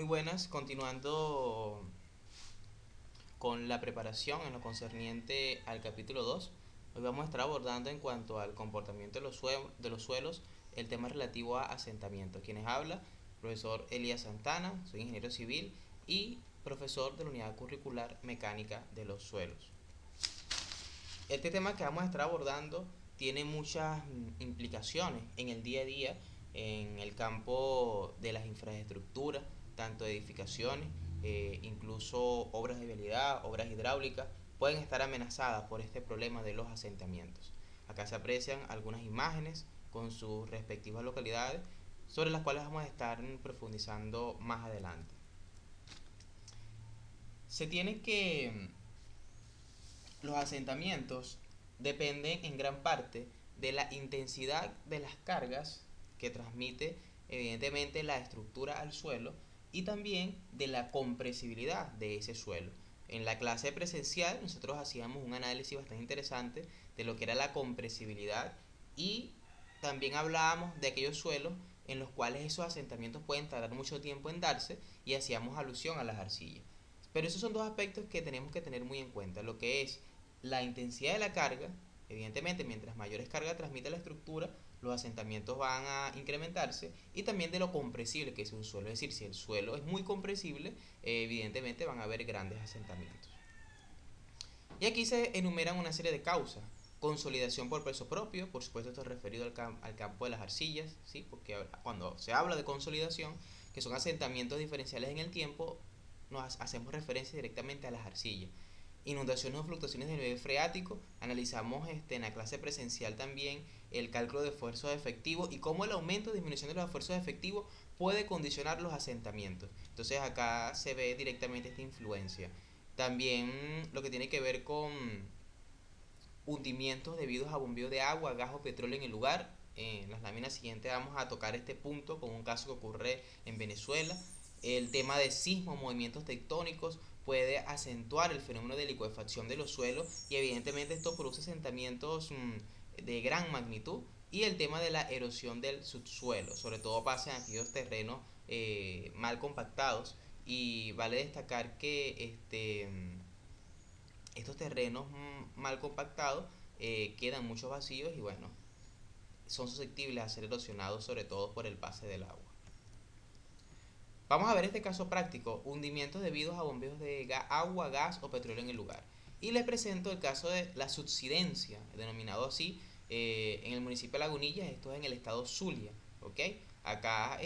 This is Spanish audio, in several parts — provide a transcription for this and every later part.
Muy buenas, continuando con la preparación en lo concerniente al capítulo 2. Hoy vamos a estar abordando en cuanto al comportamiento de los suelos el tema relativo a asentamiento. Quienes habla, profesor Elías Santana, soy ingeniero civil y profesor de la unidad curricular mecánica de los suelos. Este tema que vamos a estar abordando tiene muchas implicaciones en el día a día, en el campo de las infraestructuras, tanto de edificaciones, incluso obras de vialidad, obras hidráulicas, pueden estar amenazadas por este problema de los asentamientos. Acá se aprecian algunas imágenes con sus respectivas localidades, sobre las cuales vamos a estar profundizando más adelante. Se tiene que los asentamientos dependen en gran parte de la intensidad de las cargas que transmite evidentemente la estructura al suelo y también de la compresibilidad de ese suelo. En la clase presencial nosotros hacíamos un análisis bastante interesante de lo que era la compresibilidad y también hablábamos de aquellos suelos en los cuales esos asentamientos pueden tardar mucho tiempo en darse y hacíamos alusión a las arcillas. Pero esos son dos aspectos que tenemos que tener muy en cuenta, lo que es la intensidad de la carga. Evidentemente, mientras mayores cargas transmite la estructura, los asentamientos van a incrementarse, y también de lo compresible que es un suelo. Es decir, si el suelo es muy compresible, evidentemente van a haber grandes asentamientos. Y aquí se enumeran una serie de causas. Consolidación por peso propio, por supuesto esto es referido al campo de las arcillas, ¿sí? Porque cuando se habla de consolidación, que son asentamientos diferenciales en el tiempo, nos hacemos referencia directamente a las arcillas. Inundaciones o fluctuaciones del nivel freático, analizamos en la clase presencial también el cálculo de esfuerzos efectivos y cómo el aumento o disminución de los esfuerzos efectivos puede condicionar los asentamientos. Entonces acá se ve directamente esta influencia. También lo que tiene que ver con hundimientos debidos a bombeo de agua, gas o petróleo en el lugar. En las láminas siguientes vamos a tocar este punto con un caso que ocurre en Venezuela. El tema de sismos, movimientos tectónicos, puede acentuar el fenómeno de licuefacción de los suelos y evidentemente esto produce asentamientos de gran magnitud. Y el tema de la erosión del subsuelo, sobre todo pasa en aquellos terrenos mal compactados, y vale destacar que estos terrenos mal compactados quedan muchos vacíos y bueno, son susceptibles a ser erosionados sobre todo por el pase del agua. Vamos a ver este caso práctico, hundimientos debidos a bombeos de agua, gas o petróleo en el lugar. Y les presento el caso de la subsidencia, denominado así, en el municipio de Lagunillas, esto es en el estado Zulia, ¿ok? Acá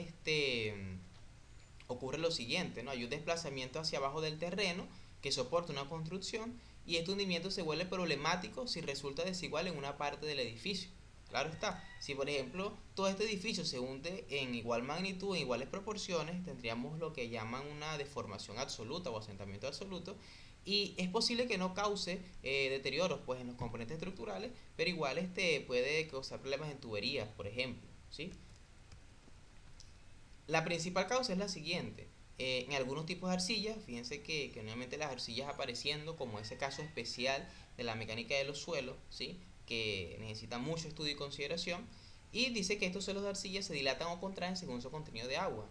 ocurre lo siguiente, ¿no? Hay un desplazamiento hacia abajo del terreno que soporta una construcción, y este hundimiento se vuelve problemático si resulta desigual en una parte del edificio. Claro está, si por ejemplo todo este edificio se hunde en igual magnitud, en iguales proporciones, tendríamos lo que llaman una deformación absoluta o asentamiento absoluto, y es posible que no cause deterioros pues en los componentes estructurales, pero igual puede causar problemas en tuberías, por ejemplo, ¿sí? La principal causa es la siguiente. En algunos tipos de arcillas, fíjense que nuevamente las arcillas apareciendo como ese caso especial de la mecánica de los suelos, ¿sí? Que necesita mucho estudio y consideración, y dice que estos suelos de arcilla se dilatan o contraen según su contenido de agua.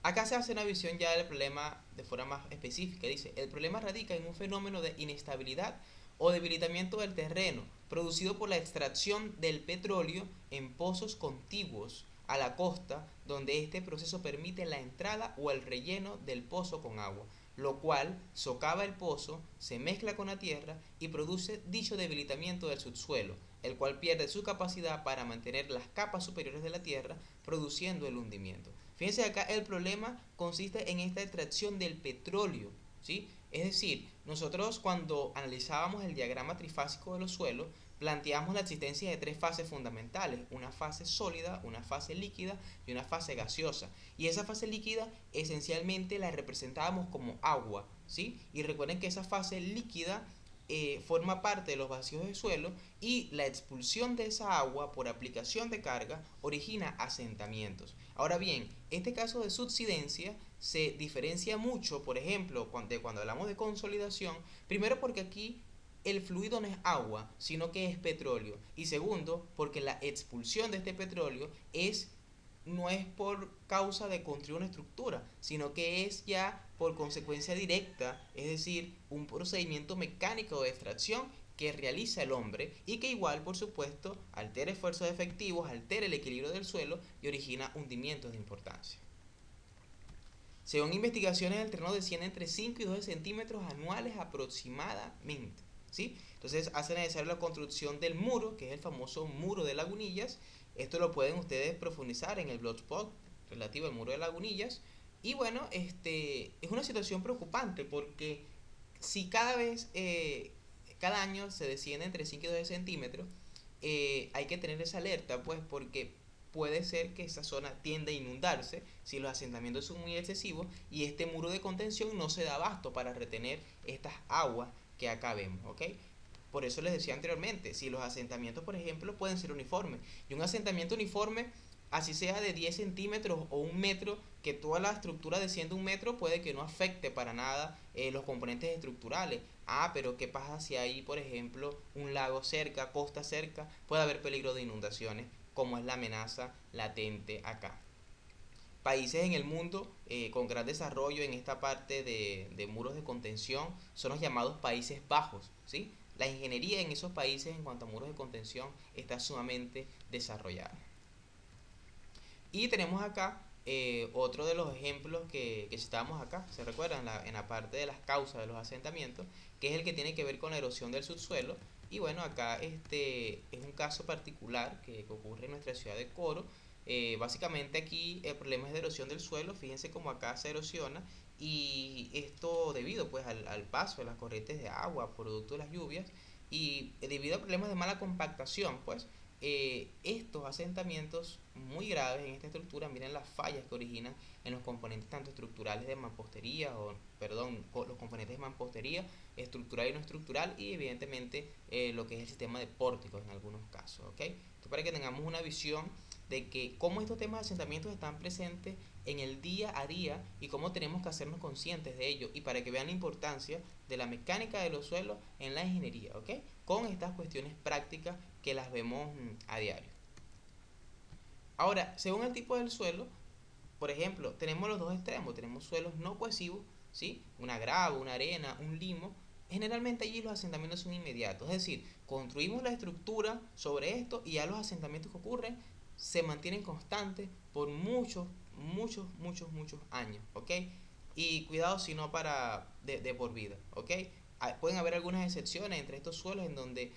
Acá se hace una visión ya del problema de forma más específica. Dice, el problema radica en un fenómeno de inestabilidad o debilitamiento del terreno producido por la extracción del petróleo en pozos contiguos a la costa, donde este proceso permite la entrada o el relleno del pozo con agua, lo cual socava el pozo, se mezcla con la tierra y produce dicho debilitamiento del subsuelo, el cual pierde su capacidad para mantener las capas superiores de la tierra, produciendo el hundimiento. Fíjense acá, el problema consiste en esta extracción del petróleo, ¿sí? Es decir, nosotros cuando analizábamos el diagrama trifásico de los suelos, planteamos la existencia de tres fases fundamentales: una fase sólida, una fase líquida y una fase gaseosa. Y esa fase líquida esencialmente la representábamos como agua, ¿sí? Y recuerden que esa fase líquida forma parte de los vacíos de suelo, y la expulsión de esa agua por aplicación de carga origina asentamientos. Ahora bien, este caso de subsidencia se diferencia mucho, por ejemplo, cuando hablamos de consolidación, primero porque aquí el fluido no es agua, sino que es petróleo, y segundo porque la expulsión de este petróleo es no es por causa de construir una estructura, sino que es ya por consecuencia directa, es decir, un procedimiento mecánico de extracción que realiza el hombre y que igual, por supuesto, altera esfuerzos efectivos, altera el equilibrio del suelo y origina hundimientos de importancia. Según investigaciones, el terreno desciende entre 5 y 12 centímetros anuales aproximadamente, ¿sí? Entonces hace necesaria la construcción del muro, que es el famoso muro de Lagunillas. Esto lo pueden ustedes profundizar en el blogspot relativo al muro de Lagunillas. Y bueno, es una situación preocupante porque si cada año se desciende entre 5 y 12 centímetros, hay que tener esa alerta, pues, porque puede ser que esa zona tienda a inundarse si los asentamientos son muy excesivos y este muro de contención no se da abasto para retener estas aguas que acá vemos, ¿ok? Por eso les decía anteriormente, si los asentamientos, por ejemplo, pueden ser uniformes, y un asentamiento uniforme, así sea de 10 centímetros o 1 metro, que toda la estructura descienda 1 metro, puede que no afecte para nada los componentes estructurales. Ah, pero ¿qué pasa si hay, por ejemplo, un lago cerca, costa cerca? Puede haber peligro de inundaciones, como es la amenaza latente acá. Países en el mundo con gran desarrollo en esta parte de muros de contención son los llamados Países Bajos, ¿sí? La ingeniería en esos países en cuanto a muros de contención está sumamente desarrollada. Y tenemos acá otro de los ejemplos que citábamos acá, ¿se recuerdan? En la parte de las causas de los asentamientos, que es el que tiene que ver con la erosión del subsuelo. Y bueno, acá es un caso particular que ocurre en nuestra ciudad de Coro. Básicamente aquí el problema es de erosión del suelo, fíjense cómo acá se erosiona y esto debido pues al paso de las corrientes de agua producto de las lluvias y debido a problemas de mala compactación pues estos asentamientos muy graves en esta estructura, miren las fallas que originan en los componentes tanto estructurales de mampostería, o perdón, los componentes de mampostería, estructural y no estructural, y evidentemente lo que es el sistema de pórticos en algunos casos, ¿ok? Entonces, para que tengamos una visión de que cómo estos temas de asentamientos están presentes en el día a día y cómo tenemos que hacernos conscientes de ello y para que vean la importancia de la mecánica de los suelos en la ingeniería, ¿ok? Con estas cuestiones prácticas que las vemos a diario. Ahora, según el tipo del suelo, por ejemplo, tenemos los dos extremos, tenemos suelos no cohesivos, ¿sí? Una grava, una arena, un limo. Generalmente allí los asentamientos son inmediatos, es decir, construimos la estructura sobre esto y ya los asentamientos que ocurren se mantienen constantes por muchos años, ¿ok? Y cuidado si no para de por vida, ¿ok? Pueden haber algunas excepciones entre estos suelos en donde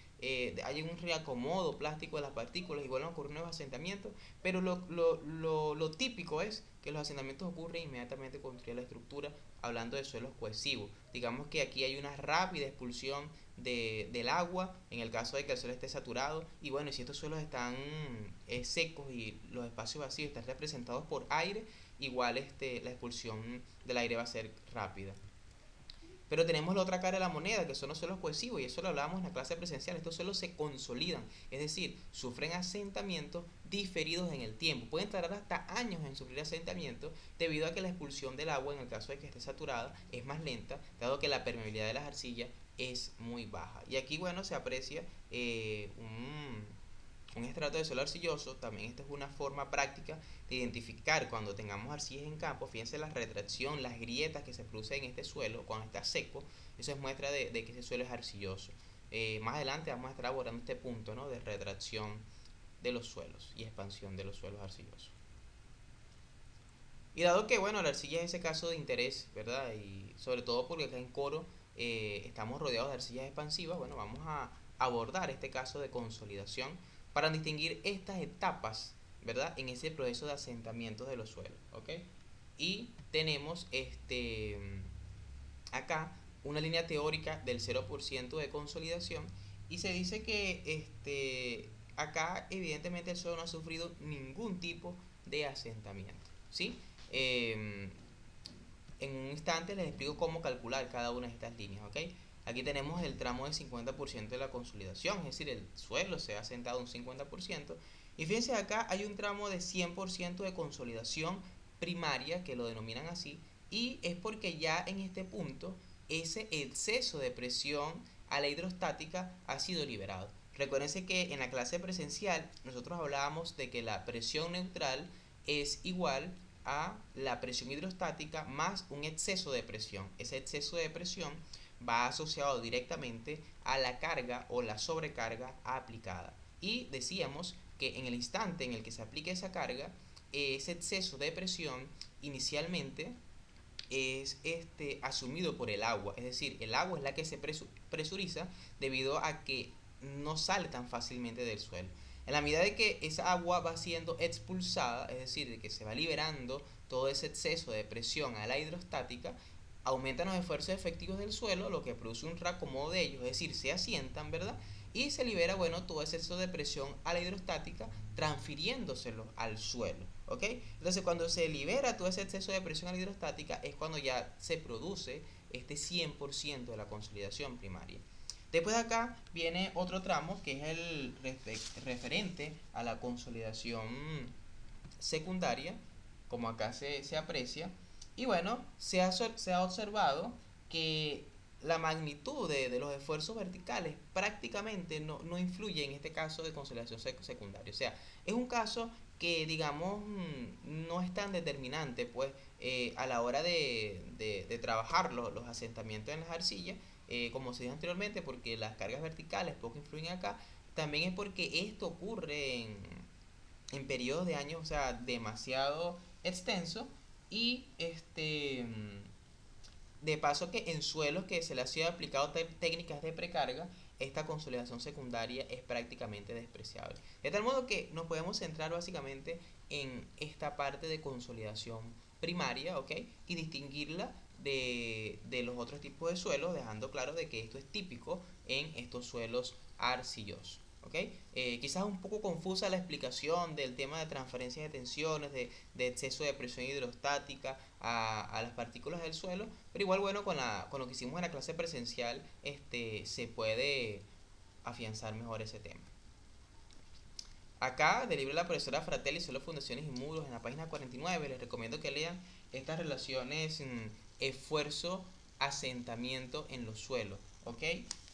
hay un reacomodo plástico de las partículas y vuelven a ocurrir nuevos asentamientos, pero lo típico es que los asentamientos ocurren inmediatamente contra la estructura, hablando de suelos cohesivos. Digamos que aquí hay una rápida expulsión del agua en el caso de que el suelo esté saturado y bueno, si estos suelos están secos y los espacios vacíos están representados por aire, igual la expulsión del aire va a ser rápida. Pero tenemos la otra cara de la moneda, que son los suelos cohesivos, y eso lo hablábamos en la clase presencial. Estos suelos se consolidan, es decir, sufren asentamientos diferidos en el tiempo. Pueden tardar hasta años en sufrir asentamientos debido a que la expulsión del agua, en el caso de que esté saturada, es más lenta, dado que la permeabilidad de las arcillas es muy baja. Y aquí, bueno, se aprecia un estrato de suelo arcilloso. También esta es una forma práctica de identificar cuando tengamos arcillas en campo. Fíjense la retracción, las grietas que se producen en este suelo cuando está seco. Eso es muestra de que ese suelo es arcilloso. Más adelante vamos a estar abordando este punto, ¿no?, de retracción de los suelos y expansión de los suelos arcillosos. Y dado que, bueno, la arcilla es ese caso de interés, ¿verdad? Y sobre todo porque acá en Coro estamos rodeados de arcillas expansivas, bueno, vamos a abordar este caso de consolidación para distinguir estas etapas, ¿verdad? En ese proceso de asentamiento de los suelos, ¿ok? Y tenemos acá una línea teórica del 0% de consolidación y se dice que acá evidentemente el suelo no ha sufrido ningún tipo de asentamiento, ¿sí? Eh, en un instante les explico cómo calcular cada una de estas líneas, ¿ok? Aquí tenemos el tramo del 50% de la consolidación, es decir, el suelo se ha asentado un 50%. Y fíjense acá hay un tramo de 100% de consolidación primaria, que lo denominan así, y es porque ya en este punto ese exceso de presión a la hidrostática ha sido liberado. Recuérdense que en la clase presencial nosotros hablábamos de que la presión neutral es igual a la presión hidrostática más un exceso de presión. Ese exceso de presión va asociado directamente a la carga o la sobrecarga aplicada. Y decíamos que en el instante en el que se aplique esa carga, ese exceso de presión inicialmente es asumido por el agua. Es decir, el agua es la que se presuriza debido a que no sale tan fácilmente del suelo. En la medida de que esa agua va siendo expulsada, es decir, de que se va liberando todo ese exceso de presión a la hidrostática, aumentan los esfuerzos efectivos del suelo, lo que produce un reacomodo de ellos, es decir, se asientan, ¿verdad? Y se libera, bueno, todo ese exceso de presión a la hidrostática, transfiriéndoselo al suelo, ¿ok? Entonces, cuando se libera todo ese exceso de presión a la hidrostática, es cuando ya se produce este 100% de la consolidación primaria. Después de acá viene otro tramo que es el referente a la consolidación secundaria, como acá se aprecia. Y bueno, se ha observado que la magnitud de los esfuerzos verticales prácticamente no influye en este caso de consolidación secundaria. O sea, es un caso que, digamos, no es tan determinante, pues, a la hora de trabajar los asentamientos en las arcillas, como se dijo anteriormente, porque las cargas verticales poco influyen acá. También es porque esto ocurre en periodos de años, o sea, demasiado extenso. Y de paso que en suelos que se le ha sido aplicado técnicas de precarga, esta consolidación secundaria es prácticamente despreciable. De tal modo que nos podemos centrar básicamente en esta parte de consolidación primaria, ¿ok? Y distinguirla de los otros tipos de suelos, dejando claro de que esto es típico en estos suelos arcillosos. ¿Okay? Quizás un poco confusa la explicación del tema de transferencia de tensiones, de exceso de presión hidrostática a las partículas del suelo, pero igual bueno, con lo que hicimos en la clase presencial, se puede afianzar mejor ese tema. Acá, del libro de la profesora Fratelli, Suelo, Fundaciones y Muros, en la página 49, les recomiendo que lean estas relaciones esfuerzo-asentamiento en los suelos, ¿ok?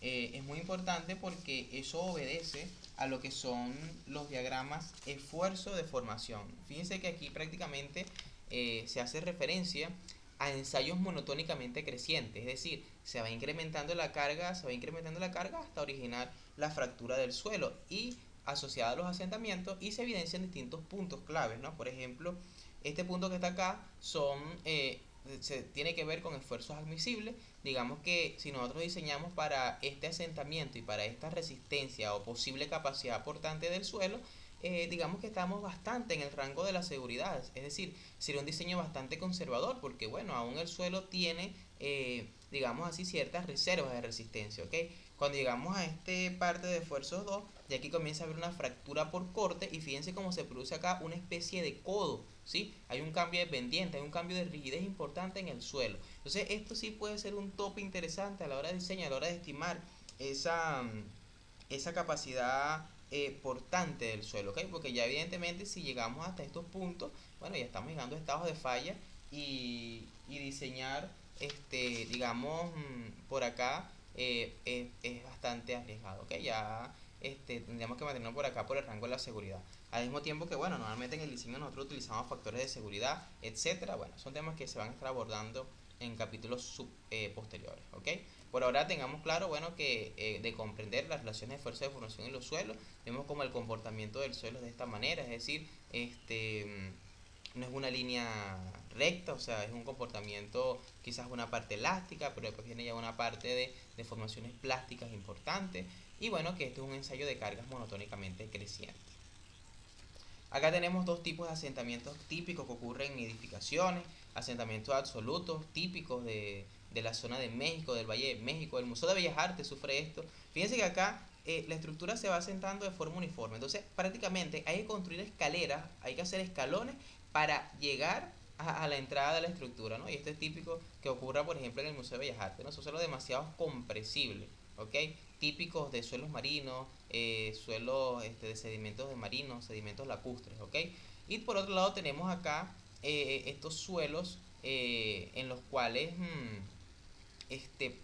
Es muy importante porque eso obedece a lo que son los diagramas esfuerzo de formación. Fíjense que aquí prácticamente se hace referencia a ensayos monotónicamente crecientes, es decir, se va incrementando la carga, hasta originar la fractura del suelo y asociada a los asentamientos, y se evidencian distintos puntos claves, ¿no? Por ejemplo, este punto que está acá se tiene que ver con esfuerzos admisibles. Digamos que si nosotros diseñamos para este asentamiento y para esta resistencia o posible capacidad portante del suelo, digamos que estamos bastante en el rango de la seguridad. Es decir, sería un diseño bastante conservador porque, bueno, aún el suelo tiene, digamos así, ciertas reservas de resistencia, ¿ok? Cuando llegamos a este parte de esfuerzos 2, ya aquí comienza a haber una fractura por corte, y fíjense cómo se produce acá una especie de codo, ¿sí? Hay un cambio de pendiente, hay un cambio de rigidez importante en el suelo. Entonces esto sí puede ser un tope interesante a la hora de diseño, a la hora de estimar esa, esa capacidad portante del suelo, ¿ok? Porque ya evidentemente si llegamos hasta estos puntos, bueno, ya estamos llegando a estados de falla, y diseñar, digamos, por acá es bastante arriesgado, ¿ok? Ya tendríamos que mantenernos por acá por el rango de la seguridad. Al mismo tiempo que, bueno, normalmente en el diseño nosotros utilizamos factores de seguridad, etcétera. Bueno, son temas que se van a estar abordando en capítulos posteriores, ¿ok? Por ahora tengamos claro, bueno, que de comprender las relaciones de fuerza de formación en los suelos, vemos como el comportamiento del suelo es de esta manera, es decir, no es una línea recta, o sea, es un comportamiento, quizás una parte elástica, pero después viene ya una parte de formaciones plásticas importantes, y bueno, que esto es un ensayo de cargas monotónicamente crecientes. Acá tenemos dos tipos de asentamientos típicos que ocurren en edificaciones: asentamientos absolutos típicos de la zona de México, del Valle de México. El Museo de Bellas Artes sufre esto. Fíjense que acá la estructura se va asentando de forma uniforme, entonces prácticamente hay que construir escaleras, hay que hacer escalones para llegar a la entrada de la estructura, ¿no? Y esto es típico que ocurra, por ejemplo, en el Museo de Bellas Artes, ¿no? Son suelos demasiado compresibles, ¿ok? Típicos de suelos marinos, suelos de sedimentos de marinos, sedimentos lacustres, ¿ok? Y por otro lado tenemos acá estos suelos en los cuales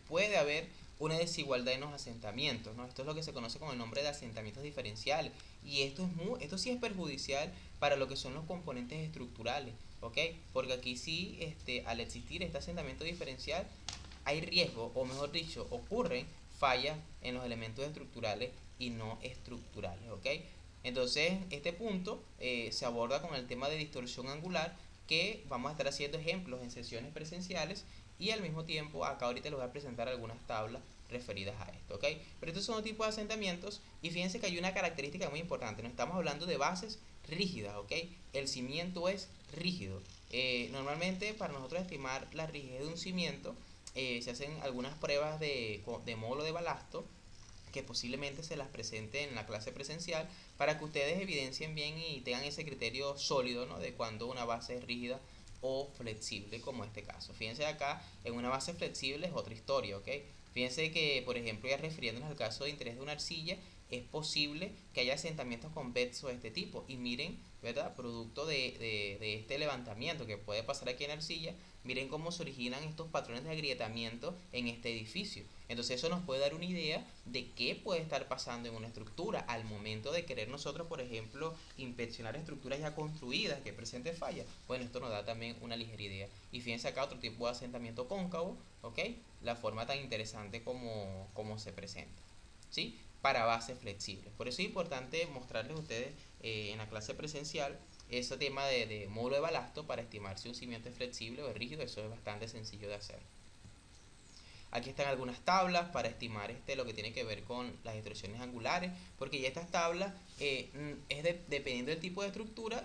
puede haber una desigualdad en los asentamientos, ¿no? Esto es lo que se conoce con el nombre de asentamientos diferenciales, y esto sí es perjudicial para lo que son los componentes estructurales, ¿ok? Porque aquí sí, al existir este asentamiento diferencial, hay riesgo, o mejor dicho, ocurren fallas en los elementos estructurales y no estructurales, ¿ok? Entonces, este punto se aborda con el tema de distorsión angular, que vamos a estar haciendo ejemplos en sesiones presenciales, y al mismo tiempo acá ahorita les voy a presentar algunas tablas referidas a esto, ¿ok? Pero estos son los tipos de asentamientos, y fíjense que hay una característica muy importante, no estamos hablando de bases rígidas, ¿ok? El cimiento es rígido. Normalmente para nosotros estimar la rigidez de un cimiento, se hacen algunas pruebas de módulo de balasto, que posiblemente se las presente en la clase presencial, para que ustedes evidencien bien y tengan ese criterio sólido, ¿no?, de cuando una base es rígida o flexible, como este caso. Fíjense acá, en una base flexible es otra historia, ¿ok? Fíjense que, por ejemplo, ya refiriéndonos al caso de interés de una arcilla, es posible que haya asentamientos convexos de este tipo. Y miren, ¿verdad? Producto de este levantamiento que puede pasar aquí en arcilla, miren cómo se originan estos patrones de agrietamiento en este edificio. Entonces eso nos puede dar una idea de qué puede estar pasando en una estructura al momento de querer nosotros, por ejemplo, inspeccionar estructuras ya construidas que presenten fallas. Bueno, esto nos da también una ligera idea. Y fíjense acá otro tipo de asentamiento cóncavo, ¿ok? La forma tan interesante como se presenta, ¿sí? Para bases flexibles. Por eso es importante mostrarles a ustedes en la clase presencial ese tema de módulo de balasto para estimar si un cimiento es flexible o es rígido. Eso es bastante sencillo de hacer. Aquí están algunas tablas para estimar lo que tiene que ver con las distorsiones angulares, porque ya estas tablas, dependiendo del tipo de estructura,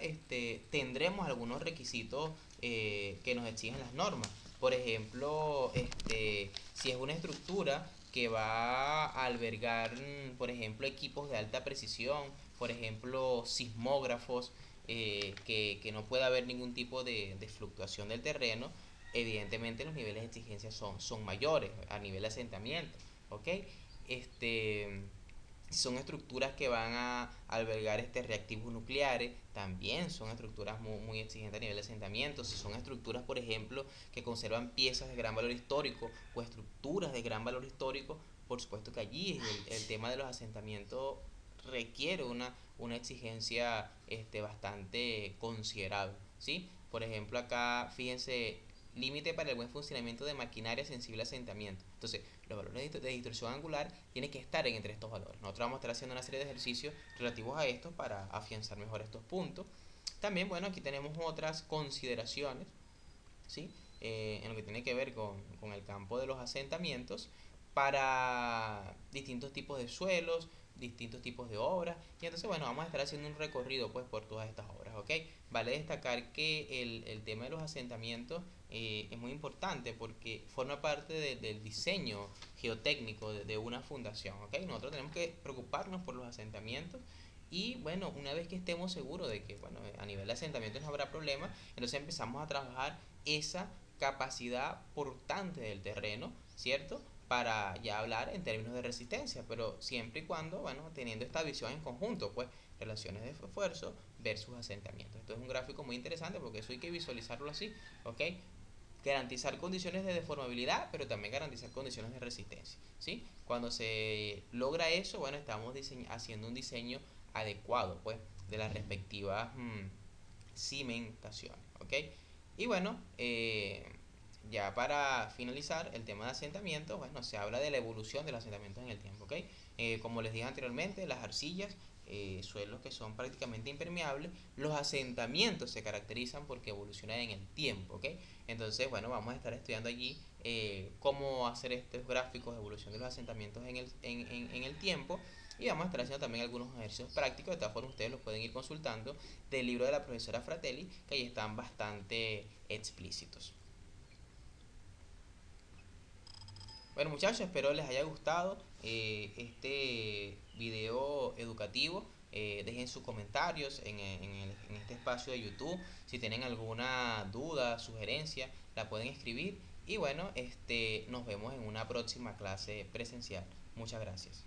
tendremos algunos requisitos que nos exigen las normas. Por ejemplo, si es una estructura que va a albergar, por ejemplo, equipos de alta precisión, por ejemplo, sismógrafos, que no pueda haber ningún tipo de fluctuación del terreno, evidentemente los niveles de exigencia son mayores a nivel de asentamiento, ¿ok? Este, si son estructuras que van a albergar reactivos nucleares, también son estructuras muy exigentes a nivel de asentamiento. Si son estructuras, por ejemplo, que conservan piezas de gran valor histórico o estructuras de gran valor histórico, por supuesto que allí el tema de los asentamientos requiere una exigencia bastante considerable, ¿sí? Por ejemplo, acá, fíjense, límite para el buen funcionamiento de maquinaria sensible a asentamiento. Entonces, los valores de distorsión angular tienen que estar entre estos valores. Nosotros vamos a estar haciendo una serie de ejercicios relativos a estos para afianzar mejor estos puntos. También, bueno, aquí tenemos otras consideraciones, ¿sí? En lo que tiene que ver con el campo de los asentamientos para distintos tipos de suelos, distintos tipos de obras. Y entonces, bueno, vamos a estar haciendo un recorrido pues por todas estas obras, ¿ok? Vale destacar que el tema de los asentamientos es muy importante porque forma parte del diseño geotécnico de una fundación, ¿ok? Nosotros tenemos que preocuparnos por los asentamientos. Y bueno, una vez que estemos seguros de que, bueno, a nivel de asentamientos no habrá problema, entonces empezamos a trabajar esa capacidad portante del terreno, ¿cierto? Para ya hablar en términos de resistencia, pero siempre y cuando, bueno, teniendo esta visión en conjunto, pues, relaciones de esfuerzo versus asentamientos. Esto es un gráfico muy interesante porque eso hay que visualizarlo así, ¿ok? Garantizar condiciones de deformabilidad, pero también garantizar condiciones de resistencia, ¿sí? Cuando se logra eso, bueno, estamos haciendo un diseño adecuado, pues, de las respectivas cimentaciones, ¿ok? Y bueno, ya para finalizar el tema de asentamientos, bueno, se habla de la evolución de los asentamientos en el tiempo, ¿ok? Como les dije anteriormente, las arcillas, suelos que son prácticamente impermeables, los asentamientos se caracterizan porque evolucionan en el tiempo, ¿ok? Entonces, bueno, vamos a estar estudiando allí cómo hacer estos gráficos de evolución de los asentamientos en el tiempo, y vamos a estar haciendo también algunos ejercicios prácticos. De todas formas, ustedes los pueden ir consultando del libro de la profesora Fratelli, que ahí están bastante explícitos. Bueno, muchachos, espero les haya gustado este video educativo. Dejen sus comentarios en este espacio de YouTube. Si tienen alguna duda, sugerencia, la pueden escribir. Y bueno, nos vemos en una próxima clase presencial. Muchas gracias.